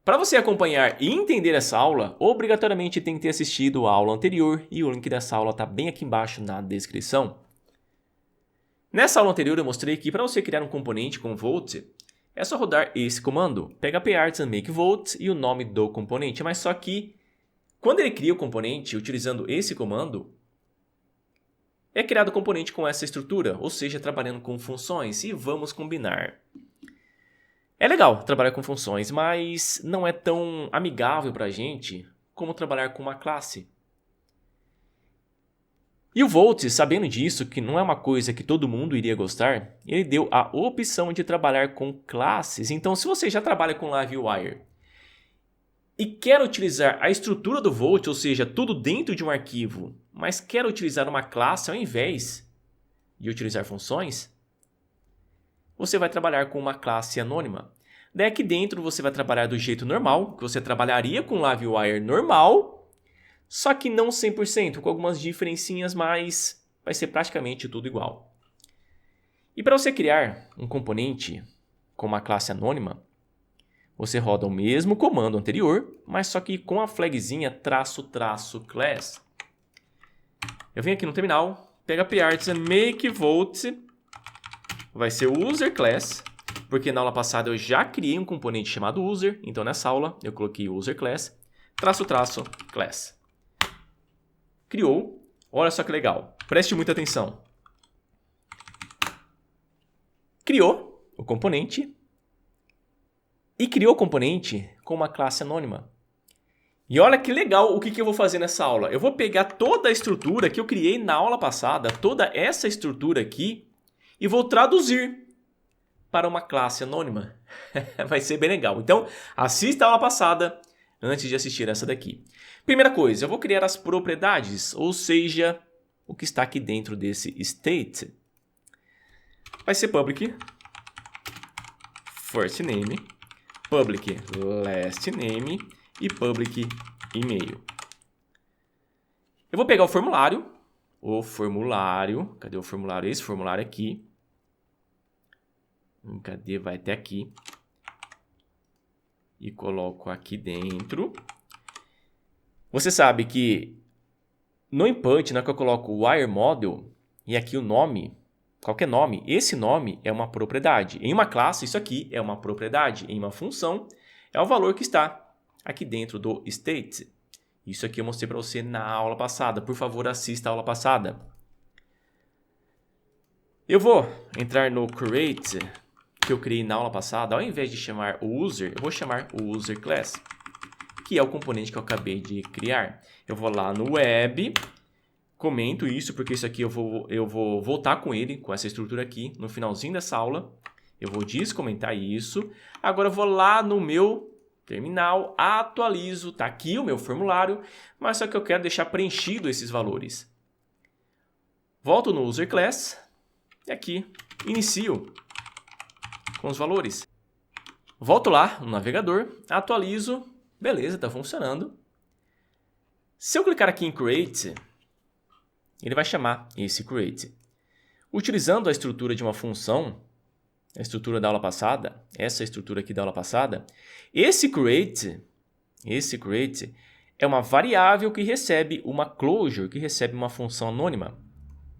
Para você acompanhar e entender essa aula, obrigatoriamente tem que ter assistido a aula anterior e o link dessa aula está bem aqui embaixo na descrição. Nessa aula anterior eu mostrei que para você criar um componente com volt, é só rodar esse comando, phparts and make volt e o nome do componente, mas só que quando ele cria o componente utilizando esse comando, é criado o componente com essa estrutura, ou seja, trabalhando com funções, e vamos combinar. É legal trabalhar com funções, mas não é tão amigável para a gente como trabalhar com uma classe. E o Volt, sabendo disso, que não é uma coisa que todo mundo iria gostar, ele deu a opção de trabalhar com classes. Então, se você já trabalha com LiveWire e quer utilizar a estrutura do Volt, ou seja, tudo dentro de um arquivo, mas quer utilizar uma classe ao invés de utilizar funções, você vai trabalhar com uma classe anônima. Daí aqui dentro você vai trabalhar do jeito normal, que você trabalharia com LiveWire normal, só que não 100%, com algumas diferencinhas, mas vai ser praticamente tudo igual. E para você criar um componente com uma classe anônima, você roda o mesmo comando anterior, mas só que com a flagzinha --class. Eu venho aqui no terminal, pega phparts and make volt, vai ser o user class, porque na aula passada eu já criei um componente chamado user, então nessa aula eu coloquei user class, --class. Criou, olha só que legal, preste muita atenção. Criou o componente e criou o componente com uma classe anônima. E olha que legal o que eu vou fazer nessa aula. Eu vou pegar toda a estrutura que eu criei na aula passada, toda essa estrutura aqui, e vou traduzir para uma classe anônima. Vai ser bem legal. Então, assista a aula passada antes de assistir essa daqui. Primeira coisa, eu vou criar as propriedades, ou seja, o que está aqui dentro desse state. Vai ser public first name, public last name e public e-mail. Eu vou pegar o formulário, cadê o formulário? Esse formulário aqui. Cadê? Vai até aqui. E coloco aqui dentro. Você sabe que no input, na hora que eu coloco o wire model, e aqui o nome, qualquer nome, esse nome é uma propriedade. Em uma classe, isso aqui é uma propriedade. Em uma função, é o valor que está aqui dentro do state. Isso aqui eu mostrei para você na aula passada. Por favor, assista a aula passada. Eu vou entrar no create, que eu criei na aula passada. Ao invés de chamar o user, eu vou chamar o user class, que é o componente que eu acabei de criar. Eu vou lá no web, comento isso, porque isso aqui eu vou voltar com ele, com essa estrutura aqui, no finalzinho dessa aula. Eu vou descomentar isso. Agora eu vou lá no meu terminal, atualizo, está aqui o meu formulário, mas só que eu quero deixar preenchido esses valores. Volto no user class e aqui inicio com os valores. Volto lá no navegador, atualizo, beleza, está funcionando. Se eu clicar aqui em create, ele vai chamar esse create. Utilizando a estrutura de uma função, a estrutura da aula passada, essa estrutura aqui da aula passada, esse create é uma variável que recebe uma closure, que recebe uma função anônima.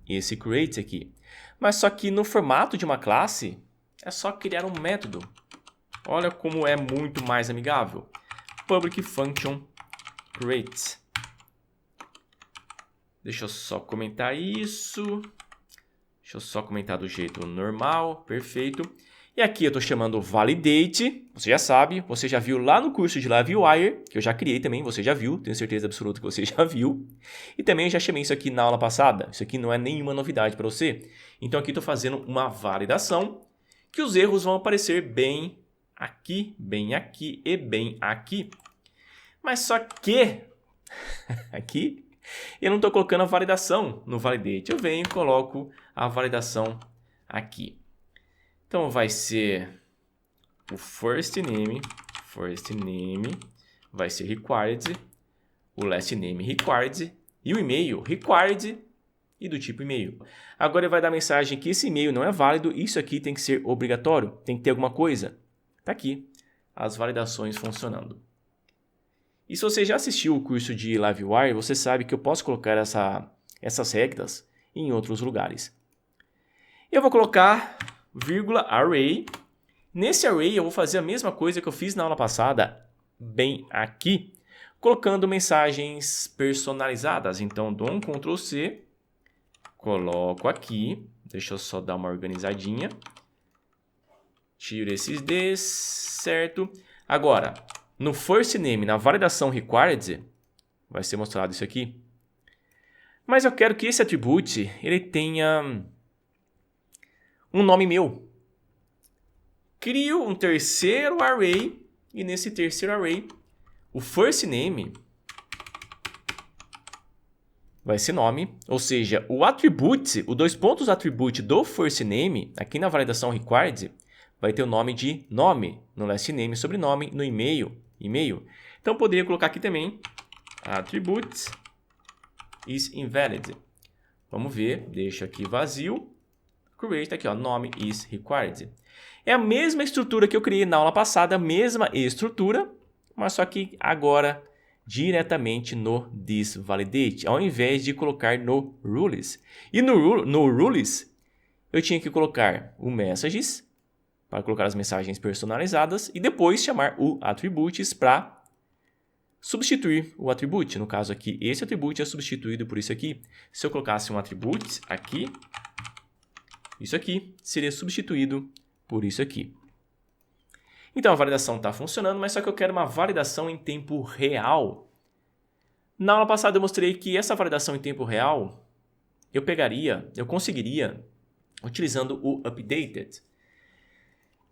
Esse create aqui. Mas só que no formato de uma classe, é só criar um método. Olha como é muito mais amigável. Public function create. Deixa eu só comentar isso. Deixa eu só comentar do jeito normal, perfeito. E aqui eu estou chamando validate, você já sabe, você já viu lá no curso de LiveWire, que eu já criei também, você já viu, tenho certeza absoluta que você já viu. E também eu já chamei isso aqui na aula passada, isso aqui não é nenhuma novidade para você. Então aqui estou fazendo uma validação, que os erros vão aparecer bem aqui e bem aqui. Mas só que aqui eu não estou colocando a validação no validate. Eu venho e coloco a validação aqui. Então vai ser o first name vai ser required, o last name required e o e-mail required e do tipo e-mail. Agora ele vai dar a mensagem que esse e-mail não é válido, isso aqui tem que ser obrigatório, tem que ter alguma coisa. Está aqui as validações funcionando. E se você já assistiu o curso de Livewire, você sabe que eu posso colocar essas regras em outros lugares. Eu vou colocar vírgula array. Nesse array eu vou fazer a mesma coisa que eu fiz na aula passada, bem aqui, colocando mensagens personalizadas. Então, dou um Ctrl C, coloco aqui, deixa eu só dar uma organizadinha. Tiro esses Ds, certo? Agora, no first name, na validação required, vai ser mostrado isso aqui. Mas eu quero que esse attribute ele tenha um nome meu. Crio um terceiro array e nesse terceiro array, o first name vai ser nome, ou seja, o attribute, o dois pontos attribute do first name, aqui na validação required, vai ter o nome de nome, no last name, sobrenome, no e-mail. Então, eu poderia colocar aqui também, attribute is invalid. Vamos ver, deixa aqui vazio, create, aqui ó, nome is required. É a mesma estrutura que eu criei na aula passada, a mesma estrutura, mas só que agora diretamente no thisValidate, ao invés de colocar no rules. E no rules, eu tinha que colocar o messages, para colocar as mensagens personalizadas, e depois chamar o attributes para substituir o attribute. No caso aqui, esse attribute é substituído por isso aqui. Se eu colocasse um attribute aqui, isso aqui seria substituído por isso aqui. Então, a validação está funcionando, mas só que eu quero uma validação em tempo real. Na aula passada eu mostrei que essa validação em tempo real, eu conseguiria utilizando o updated.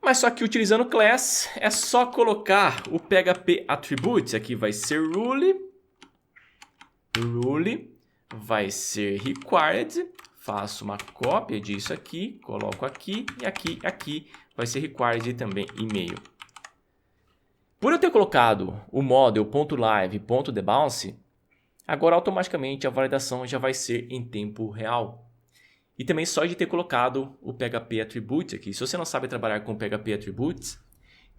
Mas só que utilizando class, é só colocar o PHP attributes. Aqui vai ser rule vai ser required. Faço uma cópia disso aqui, coloco aqui e aqui vai ser required também e-mail. Por eu ter colocado o model.live.debounce, agora automaticamente a validação já vai ser em tempo real. E também só de ter colocado o PHP Attributes aqui. Se você não sabe trabalhar com PHP Attributes,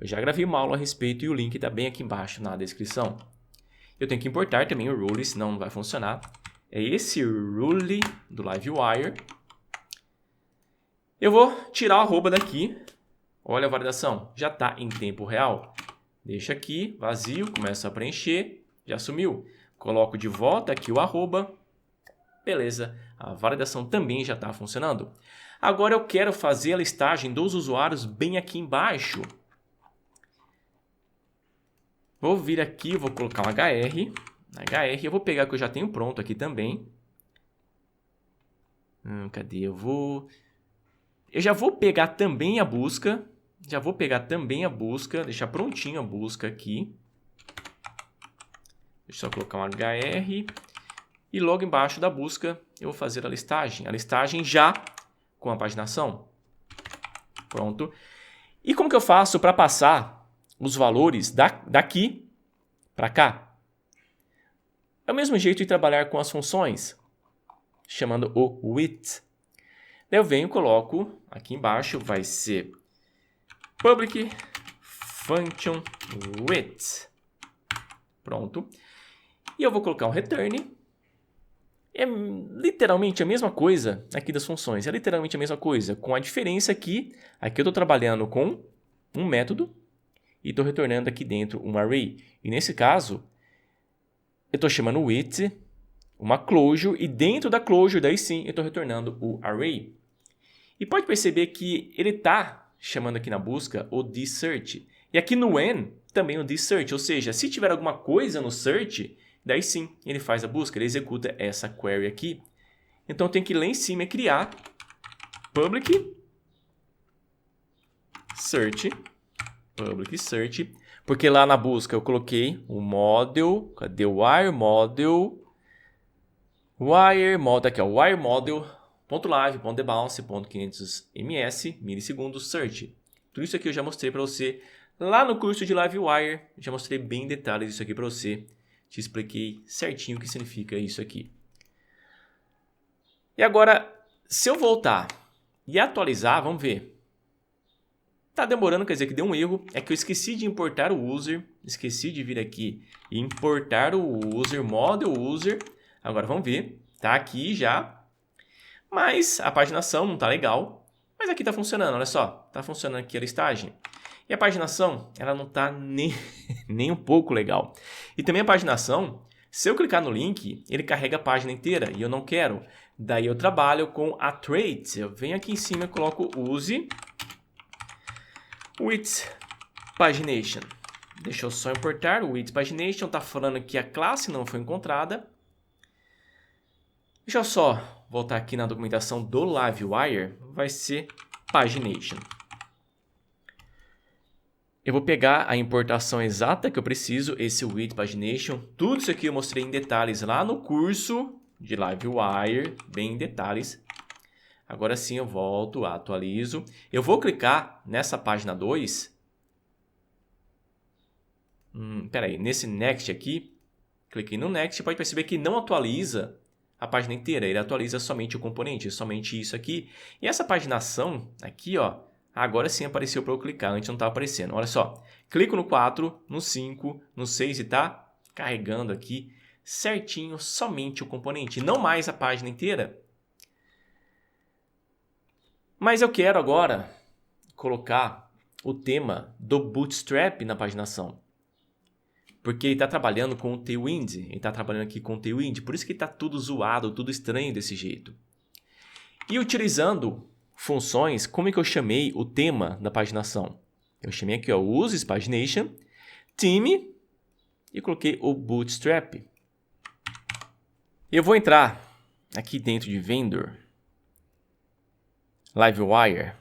eu já gravei uma aula a respeito e o link está bem aqui embaixo na descrição. Eu tenho que importar também o rule, senão não vai funcionar. É esse rule do Livewire. Eu vou tirar o arroba daqui. Olha a validação, já está em tempo real. Deixa aqui, vazio, começa a preencher, já sumiu. Coloco de volta aqui o arroba. Beleza, a validação também já está funcionando. Agora eu quero fazer a listagem dos usuários bem aqui embaixo. Vou vir aqui, vou colocar um HR. HR, eu vou pegar o que eu já tenho pronto aqui também. Cadê? Eu já vou pegar também a busca. Deixar prontinho a busca aqui. Deixa eu só colocar um HR. E logo embaixo da busca eu vou fazer a listagem. A listagem já com a paginação. Pronto. E como que eu faço para passar os valores daqui para cá? É o mesmo jeito de trabalhar com as funções, chamando o with. Daí eu venho e coloco aqui embaixo, vai ser public function with. Pronto. E eu vou colocar um return. É literalmente a mesma coisa aqui das funções. É literalmente a mesma coisa, com a diferença que aqui eu estou trabalhando com um método e estou retornando aqui dentro um array. E nesse caso, eu estou chamando with, uma closure, e dentro da closure, daí sim, eu estou retornando o array. E pode perceber que ele está chamando aqui na busca o tsearch. E aqui no when, também o tsearch. Ou seja, se tiver alguma coisa no search, daí sim, ele faz a busca, ele executa essa query aqui. Então, tem que ir lá em cima e criar public search, porque lá na busca eu coloquei o model, cadê o wire model? Aqui ó, wire model.live.debounce.500 milissegundos search. Tudo isso aqui eu já mostrei para você lá no curso de Livewire, já mostrei bem em detalhes isso aqui para você. Te expliquei certinho o que significa isso aqui. E agora, se eu voltar e atualizar, vamos ver. Tá demorando, quer dizer que deu um erro. É que eu esqueci de importar o user. Esqueci de vir aqui e importar o user, model user. Agora vamos ver. Tá aqui já. Mas a paginação não tá legal. Mas aqui tá funcionando, olha só. Tá funcionando aqui a listagem. E a paginação, ela não tá nem um pouco legal. E também a paginação, se eu clicar no link, ele carrega a página inteira. E eu não quero. Daí eu trabalho com a trait. Eu venho aqui em cima e coloco use with pagination. Deixa eu só importar o with pagination. Está falando que a classe não foi encontrada. Deixa eu só voltar aqui na documentação do Livewire. Vai ser pagination. Eu vou pegar a importação exata que eu preciso. Esse with pagination. Tudo isso aqui eu mostrei em detalhes lá no curso de Livewire. Bem em detalhes. Agora sim eu volto, atualizo. Eu vou clicar nessa página 2. Peraí, nesse next aqui. Cliquei no next, pode perceber que não atualiza a página inteira. Ele atualiza somente o componente, somente isso aqui. E essa paginação aqui, ó, agora sim apareceu para eu clicar, antes não estava aparecendo. Olha só, clico no 4, no 5, no 6 e está carregando aqui certinho somente o componente, não mais a página inteira. Mas eu quero agora colocar o tema do Bootstrap na paginação. Porque ele está trabalhando com o Tailwind. Ele está trabalhando aqui com o Tailwind. Por isso que está tudo zoado, tudo estranho desse jeito. E utilizando funções, como é que eu chamei o tema da paginação? Eu chamei aqui, ó, uses pagination, theme, e coloquei o Bootstrap. Eu vou entrar aqui dentro de vendor, Livewire,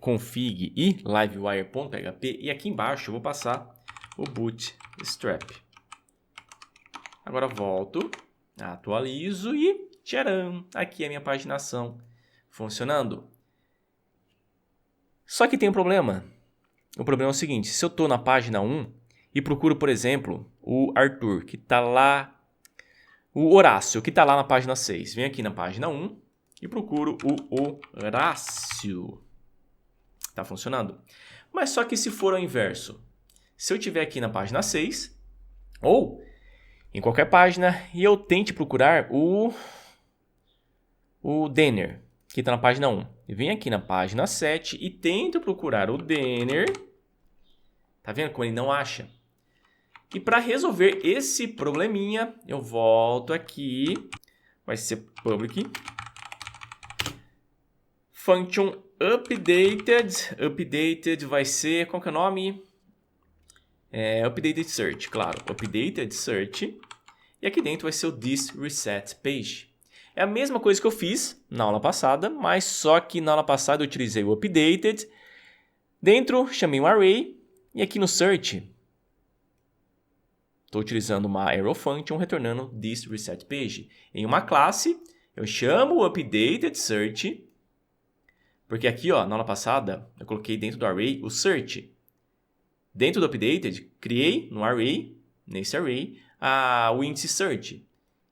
config e livewire.php. E aqui embaixo eu vou passar o Bootstrap. Agora volto, atualizo e tcharam! Aqui é a minha paginação funcionando. Só que tem um problema. O problema é o seguinte, se eu estou na página 1 e procuro, por exemplo, o Arthur, que está lá, o Horácio, que está lá na página 6. Venho aqui na página 1 e procuro o Horácio. Está funcionando. Mas só que se for ao inverso, se eu estiver aqui na página 6, ou em qualquer página, e eu tente procurar o Denner, que está na página 1. Eu venho aqui na página 7 e tento procurar o Denner. Tá vendo como ele não acha? E para resolver esse probleminha, eu volto aqui. Vai ser public. Function updated. Updated vai ser... Qual que é o nome? Updated search, claro. Updated search. E aqui dentro vai ser o this reset page. É a mesma coisa que eu fiz na aula passada, mas só que na aula passada eu utilizei o updated. Dentro, chamei um array. E aqui no search, estou utilizando uma arrow function retornando this reset page. Em uma classe, eu chamo o updated search. Porque aqui, ó, na aula passada, eu coloquei dentro do array o search. Dentro do updated, criei no array, nesse array, o índice search.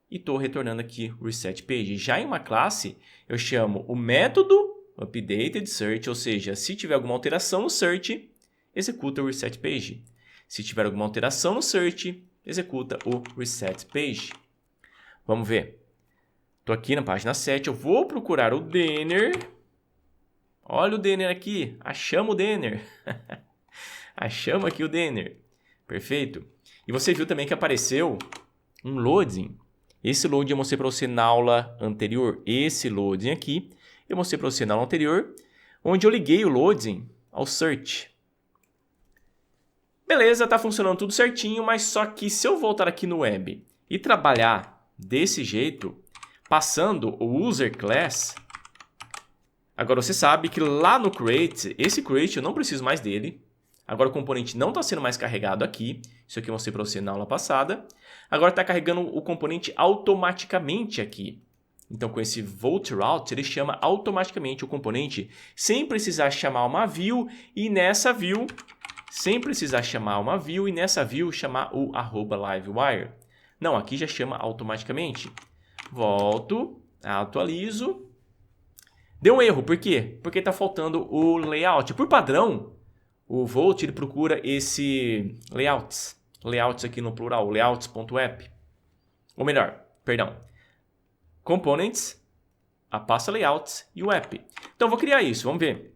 E estou retornando aqui o reset page. Já em uma classe, eu chamo o método updated search, ou seja, se tiver alguma alteração no search, executa o reset page. Se tiver alguma alteração no search, executa o reset page. Vamos ver. Estou aqui na página 7, eu vou procurar o Denner. Olha o Denner aqui, achamos o Denner. Achamos aqui o Denner. Perfeito. E você viu também que apareceu um loading. Esse loading eu mostrei para você na aula anterior. Esse loading aqui eu mostrei para você na aula anterior, onde eu liguei o loading ao search. Beleza, está funcionando tudo certinho, mas só que se eu voltar aqui no web e trabalhar desse jeito, passando o user class, agora você sabe que lá no create, esse create eu não preciso mais dele. Agora o componente não está sendo mais carregado aqui. Isso aqui eu mostrei para você na aula passada. Agora está carregando o componente automaticamente aqui. Então com esse volt route ele chama automaticamente o componente sem precisar chamar uma view e nessa view... Sem precisar chamar uma view e nessa view chamar o @livewire. Não, aqui já chama automaticamente. Volto, atualizo. Deu um erro, por quê? Porque está faltando o layout. Por padrão, o Volt ele procura esse layouts. Layouts aqui no plural, layouts.app. Ou melhor, perdão, components, a pasta layouts e o app. Então, eu vou criar isso, vamos ver.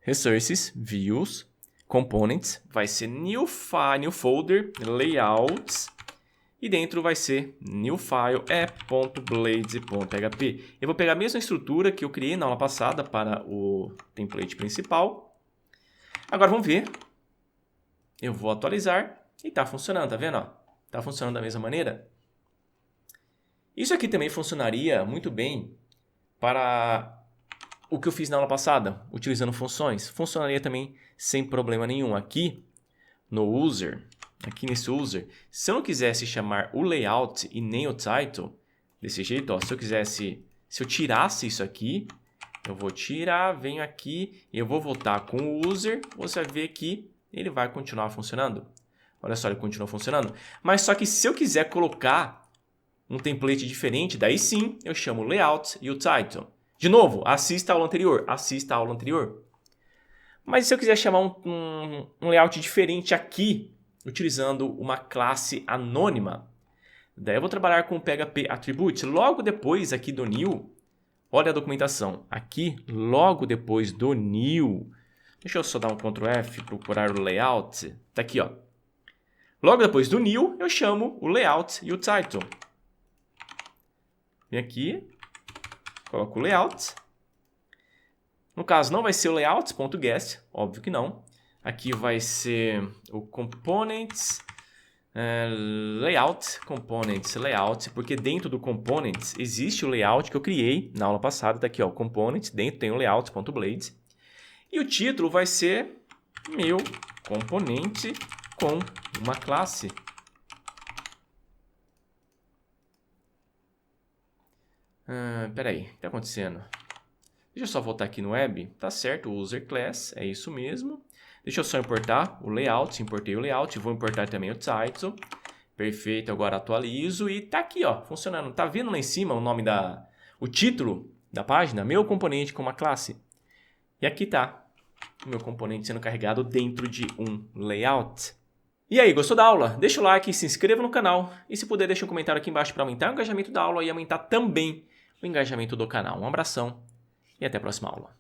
Resources, views, components, vai ser new folder, layouts, e dentro vai ser new file app.blades.php. Eu vou pegar a mesma estrutura que eu criei na aula passada para o template principal. Agora vamos ver. Eu vou atualizar e está funcionando, tá vendo? Está funcionando da mesma maneira. Isso aqui também funcionaria muito bem para o que eu fiz na aula passada, utilizando funções. Funcionaria também sem problema nenhum. Aqui no user, aqui nesse user, se eu não quisesse chamar o layout e nem o title, desse jeito, ó, se eu tirasse isso aqui, eu vou tirar, venho aqui e eu vou voltar com o user, você vai ver que ele vai continuar funcionando. Olha só, ele continua funcionando. Mas só que se eu quiser colocar um template diferente, daí sim eu chamo o layout e o title. De novo, assista a aula anterior, assista a aula anterior. Mas se eu quiser chamar um layout diferente aqui, utilizando uma classe anônima, daí eu vou trabalhar com o PHP Attributes. Logo depois aqui do new, olha a documentação. Aqui, logo depois do new, deixa eu só dar um Ctrl F, procurar o layout. Tá aqui, ó. Logo depois do new, eu chamo o layout e o title. Vem aqui, coloco o layout. No caso, não vai ser o layouts.guest, óbvio que não. Aqui vai ser o components layout, porque dentro do components existe o layout que eu criei na aula passada. Tá aqui, ó, components, dentro tem o layouts.blades. E o título vai ser meu componente com uma classe. Peraí, o que está acontecendo? Deixa eu só voltar aqui no web. Tá certo, o user class, é isso mesmo. Deixa eu só importar o layout, importei o layout, vou importar também o title. Perfeito, agora atualizo e tá aqui, ó, funcionando. Tá vendo lá em cima o título da página? Meu componente com uma classe. E aqui tá o meu componente sendo carregado dentro de um layout. E aí, gostou da aula? Deixa o like, se inscreva no canal e se puder deixa um comentário aqui embaixo para aumentar o engajamento da aula e aumentar também o engajamento do canal. Um abração e até a próxima aula.